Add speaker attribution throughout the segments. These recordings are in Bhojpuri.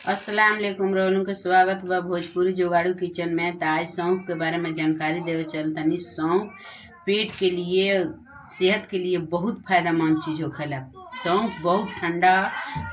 Speaker 1: अस्सलाम वालेकुम रोहन के स्वागत बा भोजपुरी जुगाड़ू किचन में। तो आज सौंफ के बारे में जानकारी देवे चलतनी। सौंफ पेट के लिए, सेहत के लिए बहुत फायदेमंद चीज होखेला। सौंफ बहुत ठंडा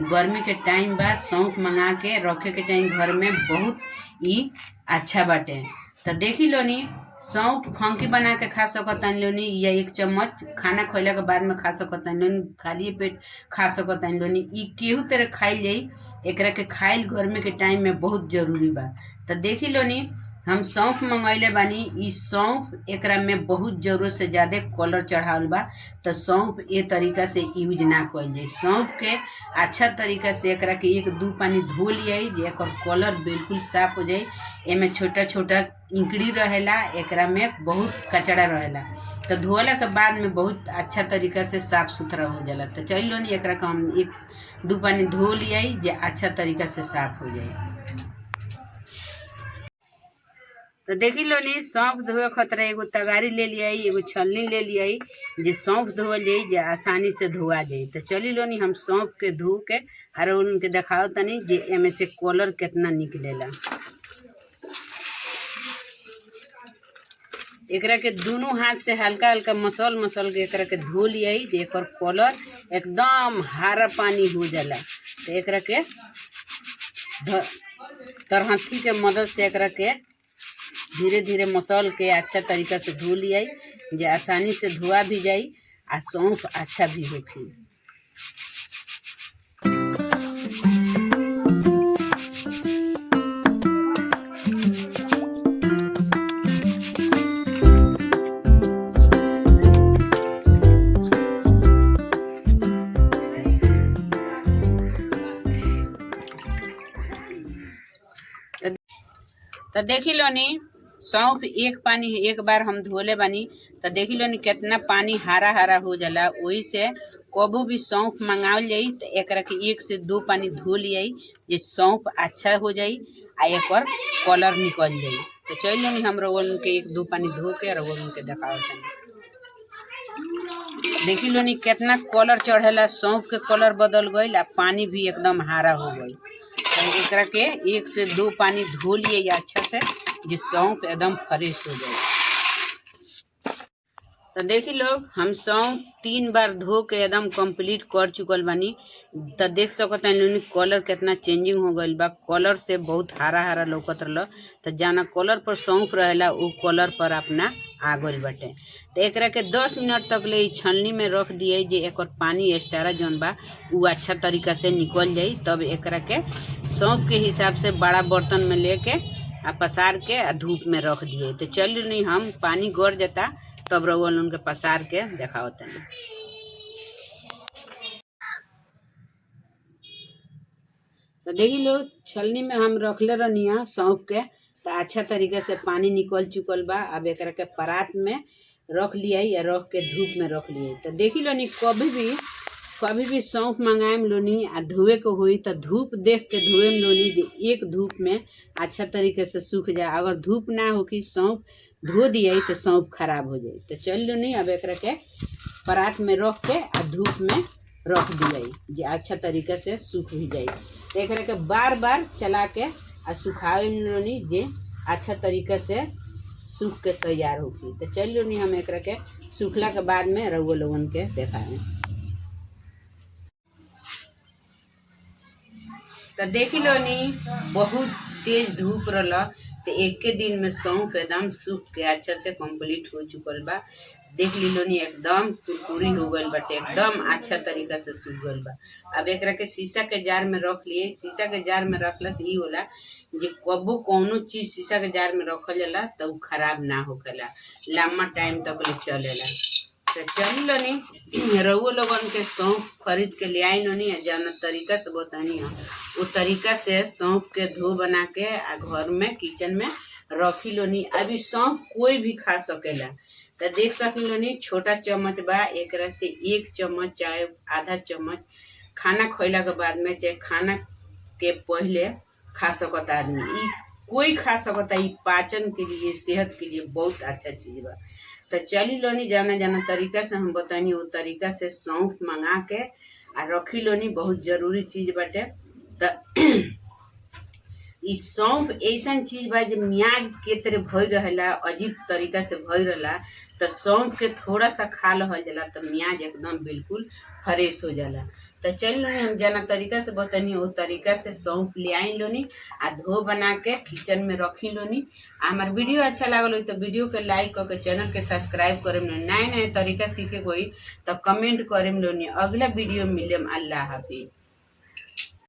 Speaker 1: गर्मी के टाइम बा, सौंफ मंगा के रखे के चाहिए घर में, बहुत ही अच्छा बाटे। तो देखी लोनी सौंफ फंकी बना के खा सकतानी लोनी, या 1 चम्मच खाना खइला के बाद में खा सकतानी लोनी, खाली पेट खा सकतानी लोनी। ई केहू तरह खाइल जाई, एकरा के खाइल गर्मी के टाइम में बहुत जरूरी बा। तो देखी लोनी हम सौंफ मंगैले बानी। ई सौंफ एकरा में बहुत जरूरत से ज्यादा कलर चढ़ावल बा। तो सौंफ ए तरीका से यूज ना कइल जाई। सौंफ के अच्छा तरीका से एकरा के 1-2 पानी धो लियाई, जे एकर कलर बिल्कुल साफ हो जाई। एमे छोटा छोटा इंकड़ी रहेला, एकरा में बहुत कचरा रहेला। तो धोला के बाद में बहुत अच्छा तरीका से साफ सुथरा हो जाला। तो चल लो एकरा के हम 1-2 पानी धो लियाई, जे अच्छा तरीका से साफ हो जाए। तो देखी लो नी सौंफ धोए खतरा एगो तगारी ले लियाई, एगो छलनी ले लियाई, जे सौंफ धोल जाई, जे आसानी से धोआ जाई। तो चली लो नी हम सौंफ के धो के और उनके दिखाओ तनी जे एमे से कलर कितना निकलेला। एकरा के दोनों हाथ से हल्का हल्का मसल के एकरा के धो लियाई, जे एकर कलर एकदम हरा पानी हो जाला। तो एकरा के तरहथी के मदद से एकरा के धीरे धीरे मसल के अच्छा तरीका से धो लियाई, जे आसानी से धोआ भी जाई आ सौंफ अच्छा भी होखी। तो देखी लो नी सौंफ एक बार हम धोले बानी। तो देखी लो नी कितना पानी हरा हरा हो जाला। वही से कबो भी सौंफ मंगावल जाई तो एकरा के 1 से 2 पानी धो लियाई, जे सौंफ अच्छा हो जाई आ एकर कलर निकल जाई। तो चल लो नी हम रोगन के 1-2 पानी धो के रोगन के दिखाओ तनी। देखी लो नी कितना कलर चढ़ेला, सौंफ के कलर बदल गईल आ पानी भी एकदम हरा हो गई। तो एकरा के 1 से 2 पानी धो लिए अच्छा से, जे सौंफ एकदम फ्रेश हो जाए। तो देखी लोग हम सौंफ 3 बार धो के एकदम कंप्लीट कर चुकल बानी। तो देख सकत हैं कलर कितना चेंजिंग हो गईल बा। कलर से बहुत हरा हरा लौकत रहल। तो जाना कलर पर सौंफ रहेला वो कलर पर अपना आ गईल बाटे। तो एकरा के 10 मिनट तक ले छलनी में रख दिए, जे एकर पानी एक्स्ट्रा जौन बा वो अच्छा तरीका से निकल जाई। तब एकरा के सौंफ के हिसाब से बड़ा बर्तन में लेके आ पसार के आ धूप में रख दिए। तो चल नहीं हम पानी गड़ जाता तब रउअन उनके पसार के देखाओ तनी। तो देखी लो छलनी में हम रखले रहनी सौंफ के। तो अच्छा तरीके से पानी निकल चुकल बा। अब एकरा के परात में रख लिया या रख के धूप में रख लिए। तो देखी लो नी कभी भी सौंफ मंगाएम लोनी आ धोए के हुई तो धूप देख के धोएम लोनी, जे एक धूप में अच्छा तरीके से सूख जाए। अगर धूप ना हो कि सौंफ धो दिया तो सौंफ खराब हो जाए। तो चल लो नहीं अब एकरा के परात में रख के आ धूप में रख दिया, जे अच्छा तरीके से सूख भी जाए। तो एकरा के बार बार चला के आ सुखावे लोनी, जे अच्छा तरीके से सूख के तैयार होगी। तो चल लो नहीं हम एकरा के सूखला के बाद में रउआ लोगन के देखाएं। तो देखी लो नी बहुत तेज धूप रहला। तो एक के दिन में सौंफ एकदम सूख के अच्छा से कंप्लीट हो चुकल बा। देख लो नी एकदम कुरकुरी हो गईल बाटे, एकदम अच्छा तरीका से सूख गईल बा। अब एकरा के शीशा के जार में रख लिए। शीशा के जार में रखला से ई होला जे कबो कौनो चीज शीशा के जार में रखल जाला तो उ खराब ना होखेला, लंबा टाइम तक ले चलेला। तो चल लो नी रउआ लोगन के सौंफ खरीद के ले आई नी, जाना तरीका से बतानी है वो तरीका से सौंफ के धो बना के आ घर में किचन में रखी लो नी। अभी सौंफ कोई भी खा सकेला। तो देख सकी लो नी छोटा चम्मच बा, एकरा से 1 चम्मच चाहे आधा चम्मच खाना खइला के बाद में चाहे खाना के पहले खा सकता आदमी। ई कोई खा सकता। ई पाचन के लिए, सेहत के लिए बहुत अच्छा चीज बा। तो चली लोनी जाना तरीका से हम बतानी वो तरीका से सौंफ मंगा के आ रखी लोनी, बहुत जरूरी चीज बाटे। तो इ सौंफ ऐसन चीज बा जे मियाज के तरह भई रहेला, अजीब तरीका से भई रहेला। तो सौंफ के थोड़ा सा खा लहल जाला तो मियाज एकदम बिल्कुल फ्रेश हो जाला। तो चल लोनी हम जना तरीका से बतानी वो तरीका से सौंफ ले आई लोनी आ धो बना के किचन में रखी लोनी। हमार वीडियो अच्छा लागल हो तो वीडियो के लाइक करके चैनल के सब्सक्राइब करेम लोनी। नए नए तरीका सीखे कोई तो कमेंट करेम लोनी। अगला वीडियो मिलेम। अल्लाह हाफिज।